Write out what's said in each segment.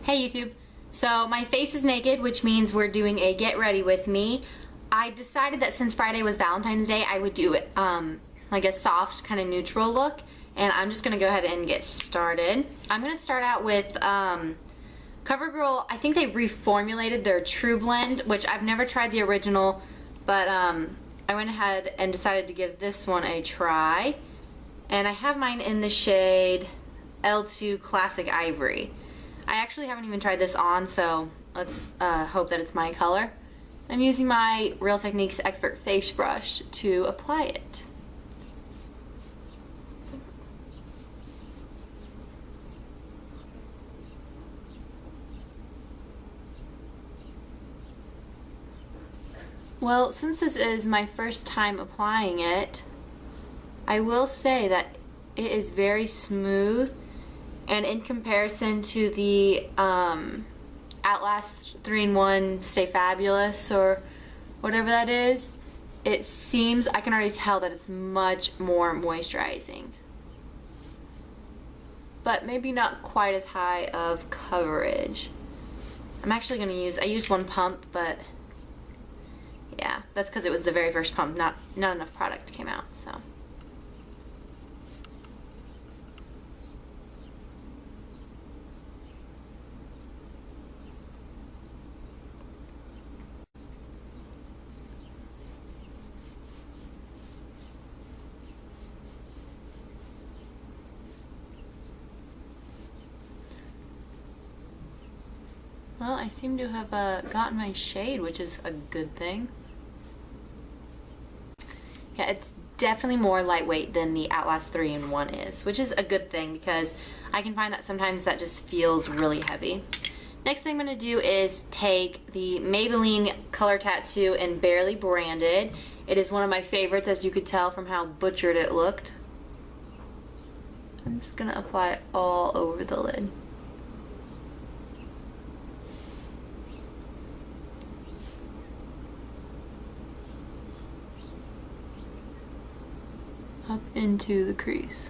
Hey YouTube. So my face is naked, which means we're doing a get ready with me. I decided that since Friday was Valentine's Day, I would do like a soft kind of neutral look, and I'm just gonna go ahead and get started. I'm gonna start out with CoverGirl. I think they reformulated their True Blend, which I've never tried the original, but I went ahead and decided to give this one a try, and I have mine in the shade L2 Classic Ivory. I actually haven't even tried this on, so let's hope that it's my color. I'm using my Real Techniques Expert Face Brush to apply it. Well, since this is my first time applying it, I will say that it is very smooth. And in comparison to the Outlast 3-in-1 Stay Fabulous or whatever that is, it seems, I can already tell that it's much more moisturizing. But maybe not quite as high of coverage. I'm actually going to use, I used one pump, but yeah, that's because it was the very first pump, not enough product came out, so. Well, I seem to have gotten my shade, which is a good thing. Yeah, it's definitely more lightweight than the Outlast 3-in-1 is, which is a good thing because I can find that sometimes that just feels really heavy. Next thing I'm going to do is take the Maybelline Color Tattoo in Barely Branded. It is one of my favorites, as you could tell from how butchered it looked. I'm just going to apply it all over the lid. Up into the crease.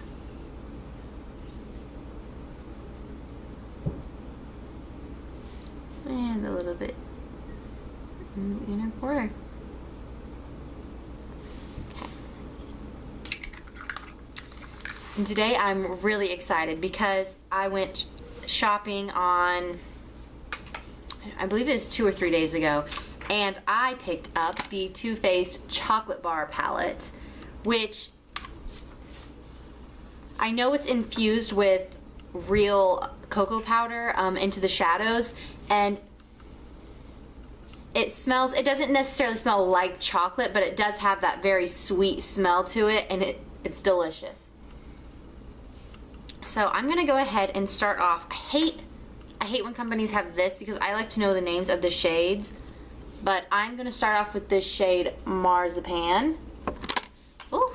And a little bit in the inner corner. Okay. And today I'm really excited because I went shopping on, I believe it was 2 or 3 days ago, and I picked up the Too Faced Chocolate Bar Palette, which I know it's infused with real cocoa powder into the shadows, and it smells, it doesn't necessarily smell like chocolate, but it does have that very sweet smell to it, and it's delicious. So I'm gonna go ahead and start off. I hate when companies have this because I like to know the names of the shades, but I'm gonna start off with this shade Marzipan. Ooh.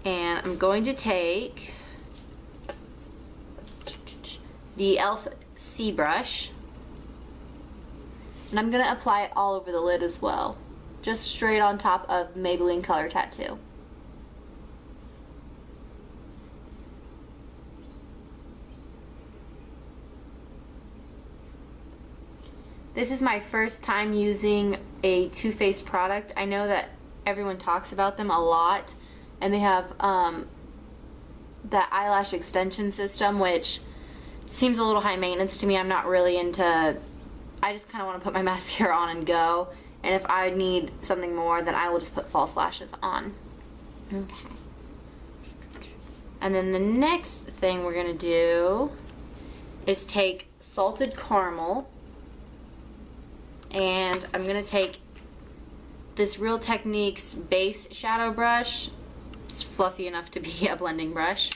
And I'm going to take the e.l.f. C brush, and I'm going to apply it all over the lid as well, just straight on top of Maybelline Color Tattoo. This is my first time using a Too Faced product. I know that everyone talks about them a lot, and they have that eyelash extension system, which seems a little high maintenance to me. I'm not really into, I just kind of want to put my mascara on and go, and if I need something more, then I will just put false lashes on. Okay. And then the next thing we're going to do is take Salted Caramel, and I'm going to take this Real Techniques base shadow brush. It's fluffy enough to be a blending brush,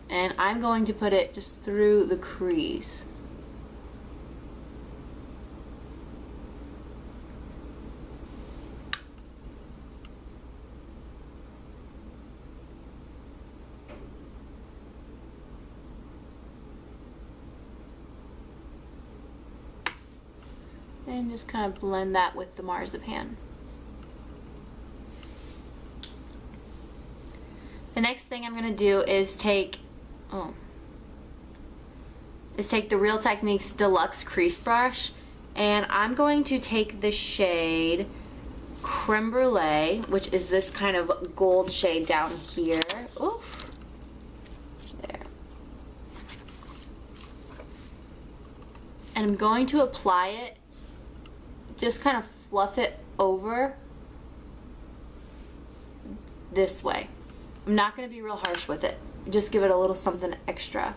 and I'm going to put it just through the crease. And just kind of blend that with the Marzipan. The next thing I'm going to do is take is take the Real Techniques Deluxe Crease Brush, and I'm going to take the shade Creme Brulee, which is this kind of gold shade down here. Oof. There. And I'm going to apply it, just kind of fluff it over this way. I'm not going to be real harsh with it. Just give it a little something extra.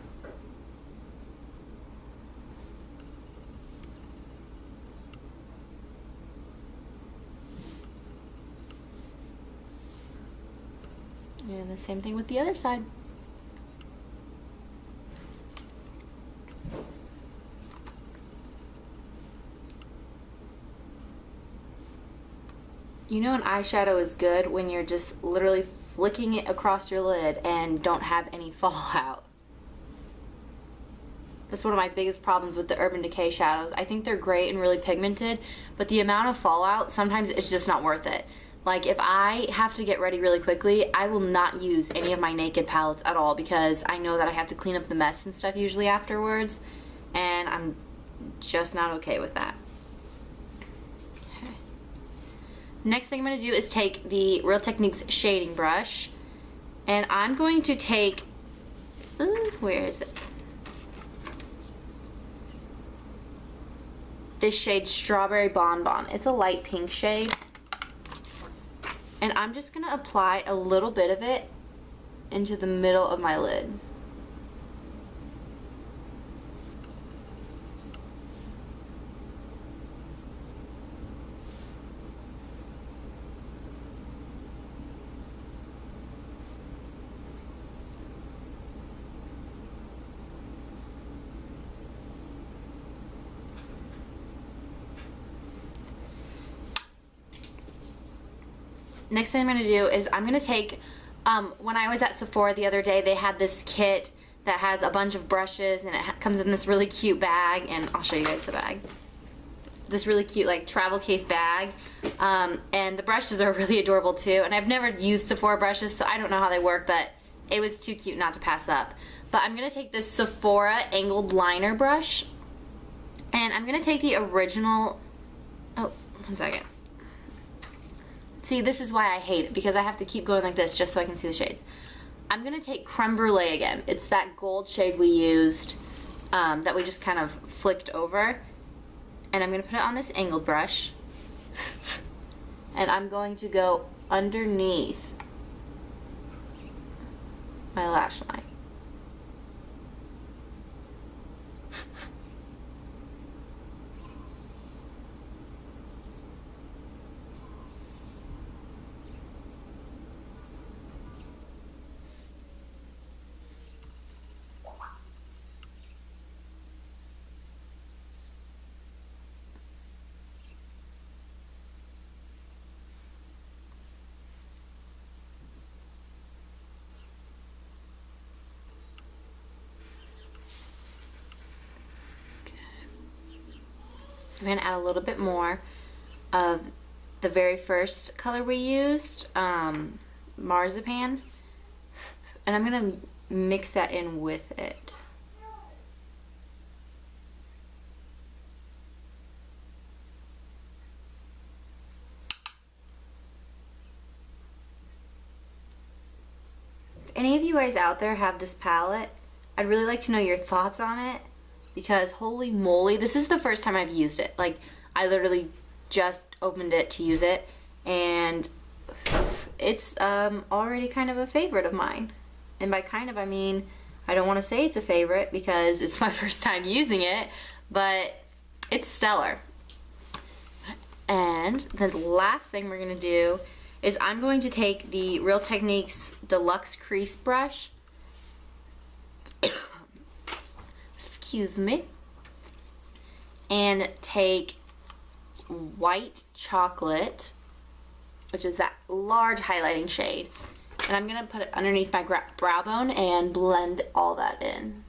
And the same thing with the other side. You know an eyeshadow is good when you're just literally flicking it across your lid and don't have any fallout. That's one of my biggest problems with the Urban Decay shadows. I think they're great and really pigmented, but the amount of fallout, sometimes it's just not worth it. Like if I have to get ready really quickly, I will not use any of my Naked palettes at all because I know that I have to clean up the mess and stuff usually afterwards, and I'm just not okay with that. Okay. Next thing I'm going to do is take the Real Techniques shading brush, and I'm going to take, where is it? This shade Strawberry Bonbon. It's a light pink shade. And I'm just going to apply a little bit of it into the middle of my lid. Next thing I'm going to do is I'm going to take, when I was at Sephora the other day, they had this kit that has a bunch of brushes, and it comes in this really cute bag, and I'll show you guys the bag. This really cute like travel case bag, and the brushes are really adorable too, and I've never used Sephora brushes, so I don't know how they work, but it was too cute not to pass up. But I'm going to take this Sephora angled liner brush, and I'm going to take the original, oh, one second. See, this is why I hate it, because I have to keep going like this just so I can see the shades. I'm going to take Creme Brulee again. It's that gold shade we used that we just kind of flicked over. And I'm going to put it on this angled brush. And I'm going to go underneath my lash line. I'm going to add a little bit more of the very first color we used, Marzipan, and I'm going to mix that in with it. If any of you guys out there have this palette, I'd really like to know your thoughts on it. Because holy moly, this is the first time I've used it. Like, I literally just opened it to use it, and it's already kind of a favorite of mine. And by kind of, I mean, I don't want to say it's a favorite because it's my first time using it, but it's stellar. And the last thing we're going to do is I'm going to take the Real Techniques Deluxe Crease Brush, excuse me, and take White Chocolate, which is that large highlighting shade, and I'm going to put it underneath my brow bone and blend all that in.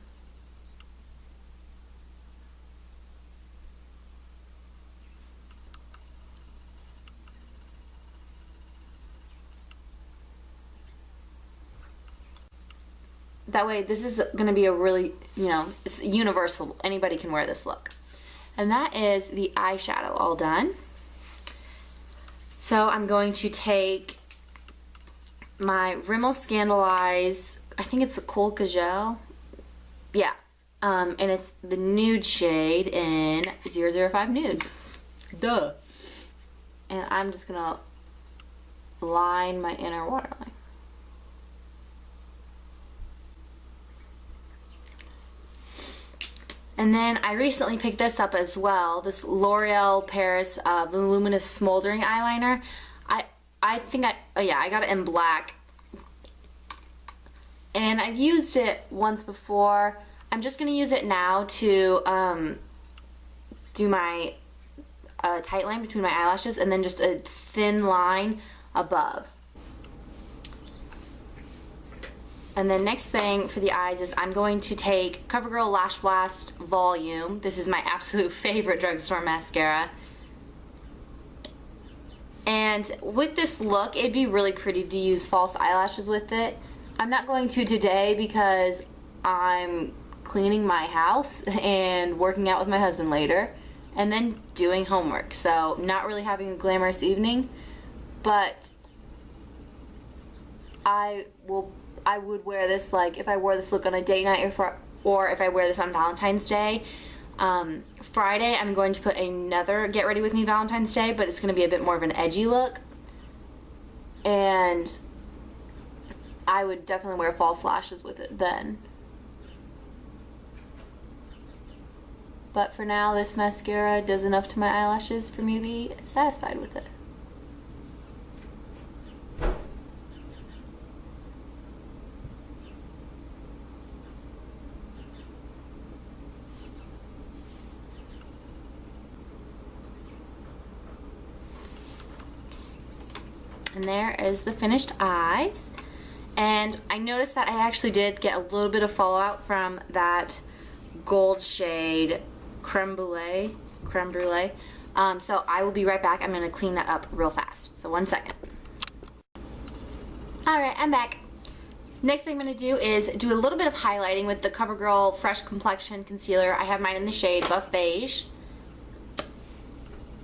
that way this is going to be a really, you know, it's universal. Anybody can wear this look. And that is the eyeshadow all done. So I'm going to take my Rimmel Scandaleyes, I think it's the Cool Kajal. Yeah. And it's the nude shade in 005 Nude. Duh. And I'm just gonna line my inner waterline. And then I recently picked this up as well, this L'Oreal Paris Voluminous Smoldering Eyeliner. I think I got it in black. And I've used it once before. I'm just going to use it now to do my tight line between my eyelashes and then just a thin line above. And then next thing for the eyes is I'm going to take CoverGirl Lash Blast Volume. This is my absolute favorite drugstore mascara. And with this look, it'd be really pretty to use false eyelashes with it. I'm not going to today because I'm cleaning my house and working out with my husband later and then doing homework. So not really having a glamorous evening, but I would wear this, like if I wore this look on a date night or if I wear this on Valentine's Day. Friday I'm going to put another Get Ready With Me Valentine's Day, but it's going to be a bit more of an edgy look. And I would definitely wear false lashes with it then. But for now, this mascara does enough to my eyelashes for me to be satisfied with it. And there is the finished eyes. And I noticed that I actually did get a little bit of fallout from that gold shade creme brulee. So I will be right back. I'm going to clean that up real fast. So 1 second. Alright, I'm back. Next thing I'm going to do is do a little bit of highlighting with the CoverGirl Fresh Complexion Concealer. I have mine in the shade Buff Beige.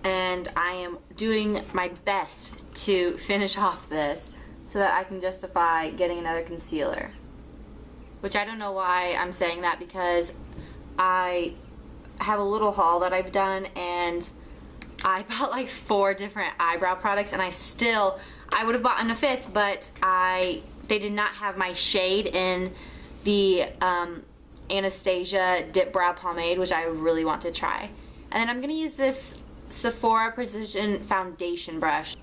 And I am doing my best to finish off this so that I can justify getting another concealer. Which I don't know why I'm saying that, because I have a little haul that I've done and I bought like 4 different eyebrow products, and I would have bought a 5th, but they did not have my shade in the Anastasia Dip Brow Pomade, which I really want to try. And then I'm going to use this Sephora Precision Foundation Brush.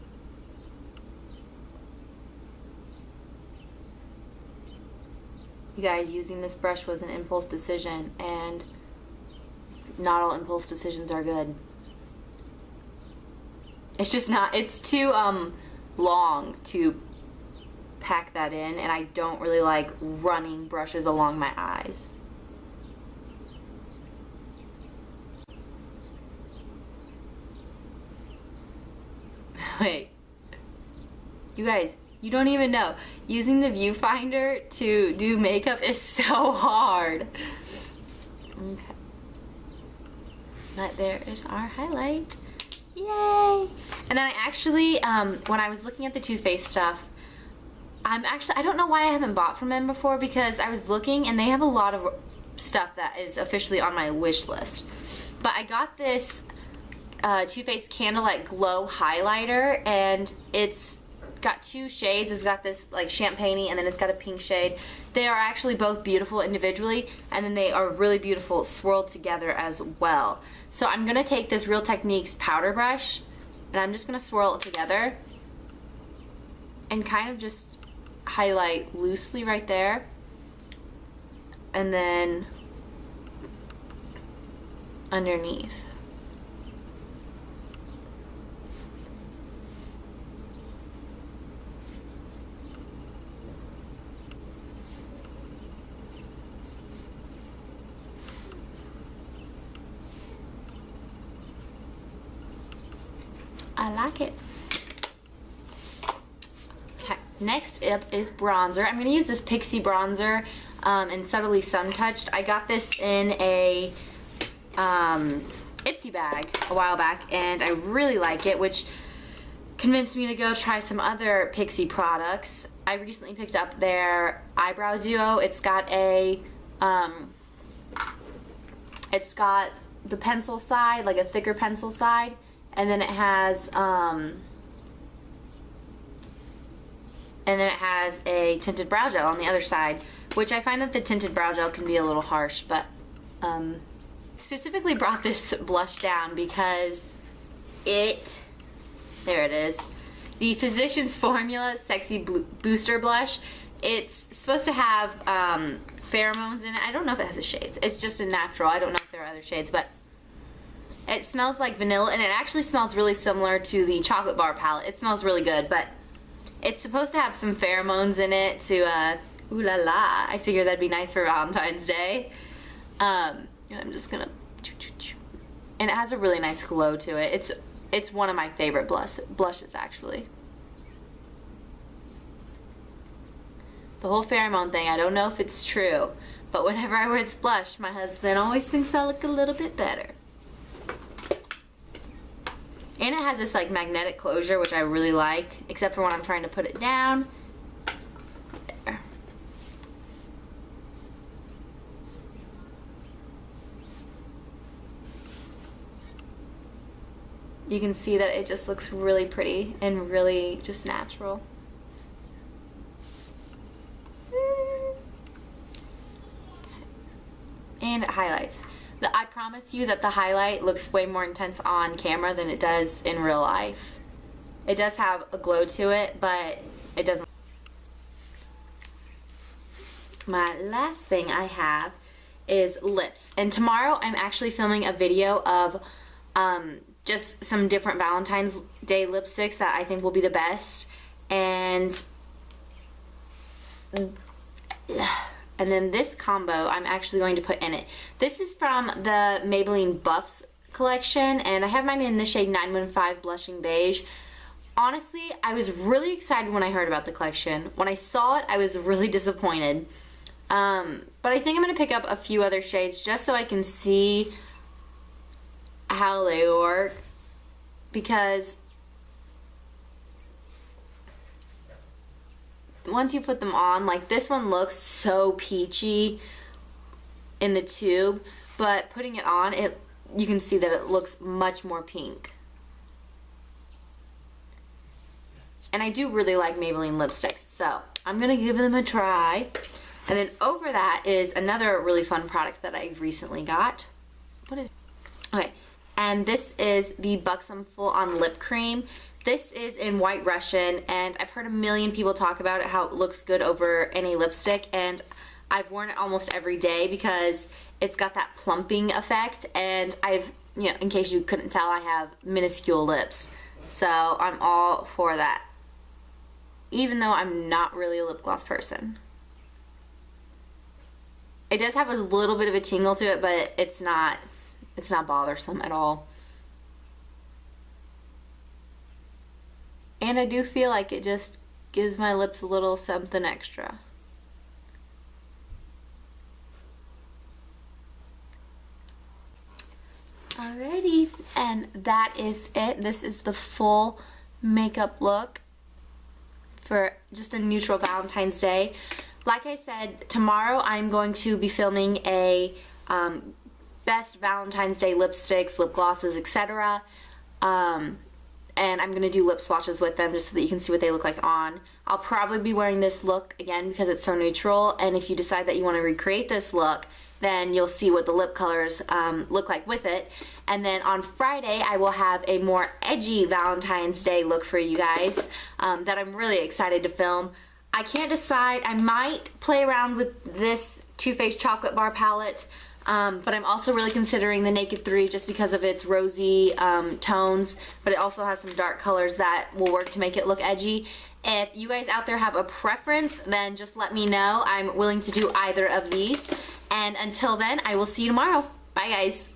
You guys, using this brush was an impulse decision, and not all impulse decisions are good. It's just not, it's too long to pack that in, and I don't really like running brushes along my eyes. Wait, you guys, you don't even know. Using the viewfinder to do makeup is so hard. Okay. But there is our highlight. Yay! And then I actually, when I was looking at the Too Faced stuff, I don't know why I haven't bought from them before, because I was looking and they have a lot of stuff that is officially on my wish list. But I got this Too Faced Candlelight Glow highlighter, and it's got 2 shades. It's got this like champagne-y, and then it's got a pink shade. They are actually both beautiful individually, and then they are really beautiful swirled together as well. So I'm going to take this Real Techniques powder brush, and I'm just going to swirl it together and kind of just highlight loosely right there, and then underneath. I like it. Okay, next up is bronzer. I'm going to use this Pixie bronzer. and Subtly Sun Touched. I got this in a Ipsy bag a while back, and I really like it, which convinced me to go try some other Pixi products. I recently picked up their eyebrow duo. It's got a it's got the pencil side, like a thicker pencil side, and then it has a tinted brow gel on the other side, which I find that the tinted brow gel can be a little harsh, but specifically brought this blush down because there it is, the Physicians Formula Sexy Booster Blush. It's supposed to have pheromones in it. I don't know if it has a shade. It's just a natural. I don't know if there are other shades, but it smells like vanilla, and it actually smells really similar to the Chocolate Bar palette. It smells really good, but it's supposed to have some pheromones in it to, ooh la la. I figured that'd be nice for Valentine's Day. And I'm just gonna, and it has a really nice glow to it. It's one of my favorite blushes, actually. The whole pheromone thing, I don't know if it's true, but whenever I wear this blush, my husband always thinks I look a little bit better. And it has this like magnetic closure, which I really like, except for when I'm trying to put it down. There. You can see that it just looks really pretty and really just natural. And it highlights. I promise you that the highlight looks way more intense on camera than it does in real life. It does have a glow to it, but it doesn't. My last thing I have is lips. And tomorrow I'm actually filming a video of just some different Valentine's Day lipsticks that I think will be the best. And then this combo I'm actually going to put in it. This is from the Maybelline Buffs collection, and I have mine in the shade 915 Blushing Beige. Honestly, I was really excited when I heard about the collection. When I saw it, I was really disappointed. But I think I'm going to pick up a few other shades just so I can see how they work, because once you put them on, like this one looks so peachy in the tube, but putting it on, you can see that it looks much more pink. And I do really like Maybelline lipsticks, so I'm gonna give them a try. And then over that is another really fun product that I recently got. What is it? Okay, and this is the Buxom Full On Lip Cream. This is in White Russian, and I've heard a million people talk about it, how it looks good over any lipstick, and I've worn it almost every day because it's got that plumping effect, and you know, in case you couldn't tell, I have minuscule lips, so I'm all for that, even though I'm not really a lip gloss person. It does have a little bit of a tingle to it, but it's not bothersome at all. And I do feel like it just gives my lips a little something extra. Alrighty, and that is it. This is the full makeup look for just a neutral Valentine's Day. Like I said, tomorrow I'm going to be filming a best Valentine's Day lipsticks, lip glosses, etc. And I'm going to do lip swatches with them just so that you can see what they look like on. I'll probably be wearing this look again because it's so neutral, and if you decide that you want to recreate this look, then you'll see what the lip colors look like with it. And then on Friday I will have a more edgy Valentine's Day look for you guys that I'm really excited to film. I can't decide. I might play around with this Too Faced Chocolate Bar palette, but I'm also really considering the Naked 3 just because of its rosy tones, but it also has some dark colors that will work to make it look edgy. If you guys out there have a preference, then just let me know. I'm willing to do either of these. And until then, I will see you tomorrow. Bye guys.